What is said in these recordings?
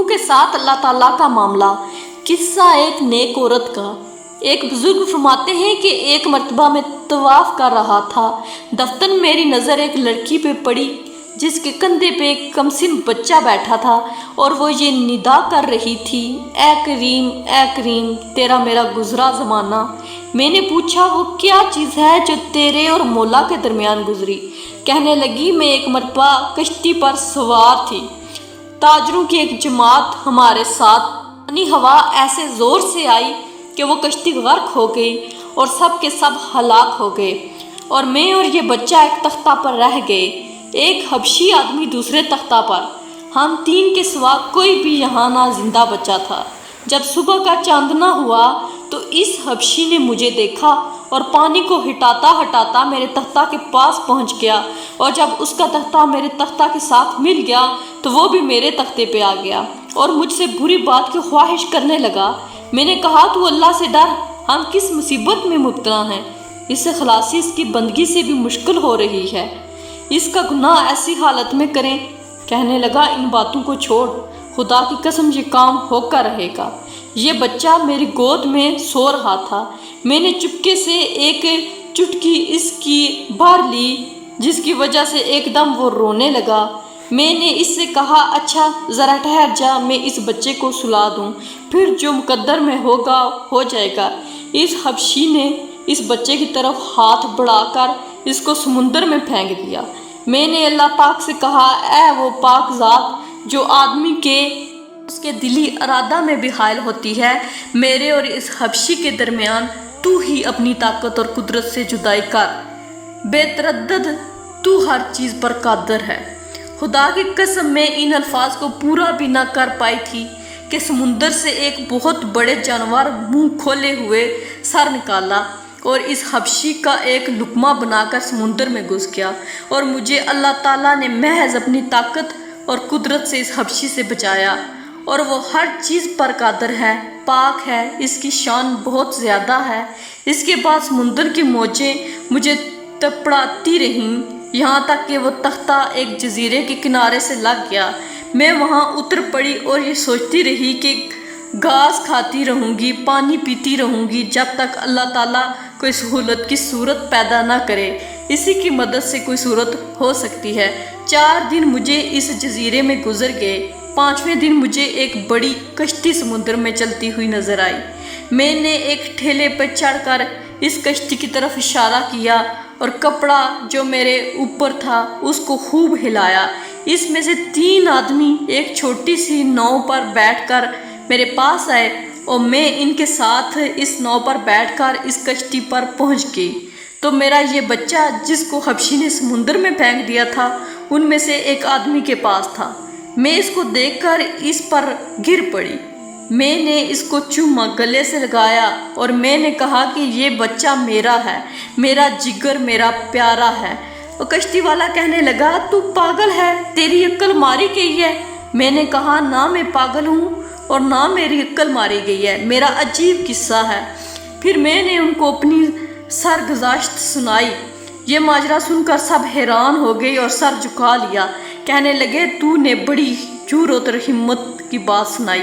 کے ساتھ اللہ تعالیٰ کا معاملہ۔ قصہ ایک نیک عورت کا۔ ایک بزرگ فرماتے ہیں کہ ایک مرتبہ میں طواف کر رہا تھا، دفتن میری نظر ایک لڑکی پہ پڑی جس کے کندھے پہ ایک کمسن بچہ بیٹھا تھا اور وہ یہ ندا کر رہی تھی، اے کریم اے کریم، تیرا میرا گزرا زمانہ۔ میں نے پوچھا وہ کیا چیز ہے جو تیرے اور مولا کے درمیان گزری؟ کہنے لگی میں ایک مرتبہ کشتی پر سوار تھی، تاجروں کی ایک جماعت ہمارے ساتھ، پانی ہوا ایسے زور سے آئی کہ وہ کشتی غرق ہو گئی اور سب کے سب ہلاک ہو گئے، اور میں اور یہ بچہ ایک تختہ پر رہ گئے، ایک حبشی آدمی دوسرے تختہ پر، ہم تین کے سوا کوئی بھی یہاں نہ زندہ بچا تھا۔ جب صبح کا چاندنہ ہوا تو اس حبشی نے مجھے دیکھا اور پانی کو ہٹاتا ہٹاتا میرے تختہ کے پاس پہنچ گیا، اور جب اس کا تختہ میرے تختہ کے ساتھ مل گیا تو وہ بھی میرے تختے پہ آ گیا اور مجھ سے بری بات کی خواہش کرنے لگا۔ میں نے کہا تو اللہ سے ڈر، ہم کس مصیبت میں مبتلا ہیں، اس سے خلاصی اس کی بندگی سے بھی مشکل ہو رہی ہے، اس کا گناہ ایسی حالت میں کریں۔ کہنے لگا ان باتوں کو چھوڑ، خدا کی قسم یہ کام ہو کر رہے گا۔ یہ بچہ میری گود میں سو رہا تھا، میں نے چپکے سے ایک چٹکی اس کی بھر لی جس کی وجہ سے ایک دم وہ رونے لگا۔ میں نے اس سے کہا اچھا ذرا ٹھہر جا، میں اس بچے کو سلا دوں، پھر جو مقدر میں ہوگا ہو جائے گا۔ اس حبشی نے اس بچے کی طرف ہاتھ بڑھا کر اس کو سمندر میں پھینک دیا۔ میں نے اللہ پاک سے کہا اے وہ پاک ذات جو آدمی کے اس کے دلی ارادہ میں بھی حائل ہوتی ہے، میرے اور اس حبشی کے درمیان تو ہی اپنی طاقت اور قدرت سے جدائی کر، بے تردد تو ہر چیز پر قادر ہے۔ خدا کی قسم میں ان الفاظ کو پورا بھی نہ کر پائی تھی کہ سمندر سے ایک بہت بڑے جانور منہ کھولے ہوئے سر نکالا اور اس حبشی کا ایک لقمہ بنا کر سمندر میں گھس گیا، اور مجھے اللہ تعالیٰ نے محض اپنی طاقت اور قدرت سے اس حبشی سے بچایا، اور وہ ہر چیز پر قادر ہے، پاک ہے، اس کی شان بہت زیادہ ہے۔ اس کے بعد سمندر کی موجیں مجھے تپڑاتی رہیں یہاں تک کہ وہ تختہ ایک جزیرے کے کنارے سے لگ گیا۔ میں وہاں اتر پڑی اور یہ سوچتی رہی کہ گھاس کھاتی رہوں گی، پانی پیتی رہوں گی جب تک اللہ تعالیٰ کوئی سہولت کی صورت پیدا نہ کرے، اسی کی مدد سے کوئی صورت ہو سکتی ہے۔ 4 دن مجھے اس جزیرے میں گزر گئے، 5ویں دن مجھے ایک بڑی کشتی سمندر میں چلتی ہوئی نظر آئی۔ میں نے ایک ٹھیلے پر چڑھ کر اس کشتی کی طرف اشارہ کیا اور کپڑا جو میرے اوپر تھا اس کو خوب ہلایا۔ اس میں سے 3 آدمی ایک چھوٹی سی ناؤ پر بیٹھ کر میرے پاس آئے اور میں ان کے ساتھ اس ناؤ پر بیٹھ کر اس کشتی پر پہنچ گئی، تو میرا یہ بچہ جس کو حبشی نے سمندر میں پھینک دیا تھا ان میں سے ایک آدمی کے پاس تھا۔ میں اس کو دیکھ کر اس پر گر پڑی، میں نے اس کو چوما، گلے سے لگایا اور میں نے کہا کہ یہ بچہ میرا ہے، میرا جگر، میرا پیارا ہے۔ اور کشتی والا کہنے لگا تو پاگل ہے، تیری عقل ماری گئی ہے۔ میں نے کہا نہ میں پاگل ہوں اور نہ میری عقل ماری گئی ہے، میرا عجیب قصہ ہے۔ پھر میں نے ان کو اپنی سرگزشت سنائی۔ یہ ماجرا سن کر سب حیران ہو گئے اور سر جھکا لیا، کہنے لگے تو نے بڑی جرأت اور ہمت کی بات سنائی،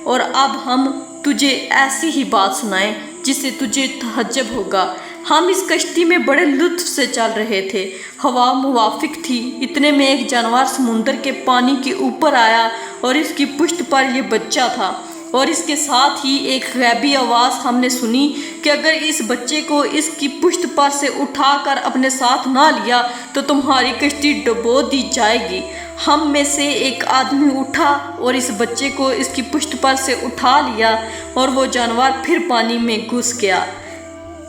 اور اب ہم تجھے ایسی ہی بات سنائیں جس سے تجھے تعجب ہوگا۔ ہم اس کشتی میں بڑے لطف سے چل رہے تھے، ہوا موافق تھی، اتنے میں ایک جانور سمندر کے پانی کے اوپر آیا اور اس کی پشت پر یہ بچہ تھا، اور اس کے ساتھ ہی ایک غیبی آواز ہم نے سنی کہ اگر اس بچے کو اس کی پشت پر سے اٹھا کر اپنے ساتھ نہ لیا تو تمہاری کشتی ڈبو دی جائے گی۔ ہم میں سے ایک آدمی اٹھا اور اس بچے کو اس کی پشت پر سے اٹھا لیا اور وہ جانور پھر پانی میں گھس گیا۔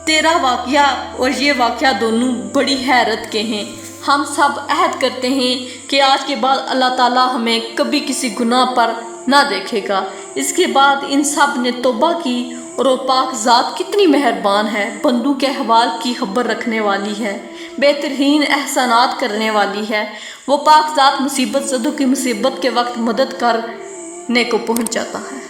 تیرا واقعہ اور یہ واقعہ دونوں بڑی حیرت کے ہیں۔ ہم سب عہد کرتے ہیں کہ آج کے بعد اللہ تعالیٰ ہمیں کبھی کسی گناہ پر نہ دیکھے گا۔ اس کے بعد ان سب نے توبہ کی، اور وہ پاک ذات کتنی مہربان ہے، بندوں کے احوال کی خبر رکھنے والی ہے، بہترین احسانات کرنے والی ہے۔ وہ پاک ذات مصیبت زدوں کی مصیبت کے وقت مدد کرنے کو پہنچ جاتا ہے۔